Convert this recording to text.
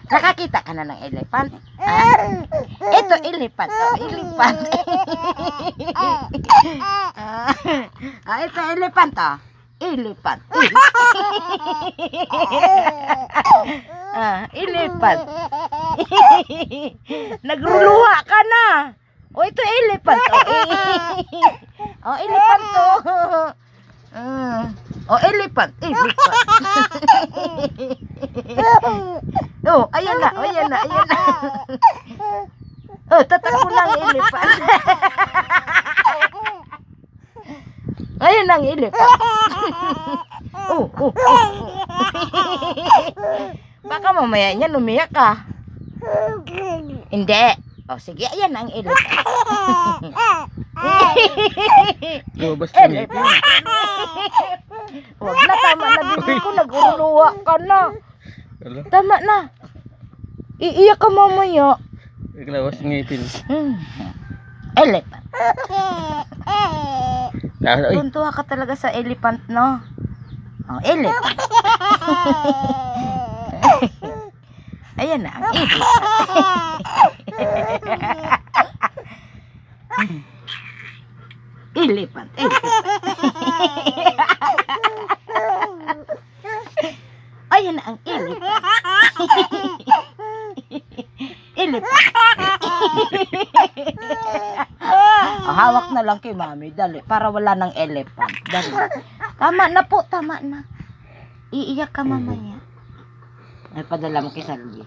Nakakita ka na ng elephant? Ah? Ito, elephant. Oh, elephant. Ito, elephant. Oh. Elephant. Elephant. Nagluluha ka na. Oh, ito, elephant. Oh, elephant to. Oh, elephant. Elephant. Oh, ayan na, ayan na, ayan na. Oh, tatakbo na ang elephant. Ayan na ang elephant. Oh, oh, oh. Baka mamaya niya umiyak ka. Hindi. Oh, sige, ayan na ang elephant. Lumabas na ngipin. Huwag na, tama na bibig ko, nag-uruluwa ka na. Tama na. Iiyak ka mamaya. Lumabas na ngipin. Elephant. Ay, Tuntua ka talaga sa elephant, no? Oh, elephant. Ayan na, ang elephant. Elephant, elephant. Ayan na ang elephant. Elephant. Oh, hawak na lang kay mami, dali, para wala ng elephant. Dali. Tama na po, tama na. Iiyak ka mamaya. Ay, padala mo kay Salvi.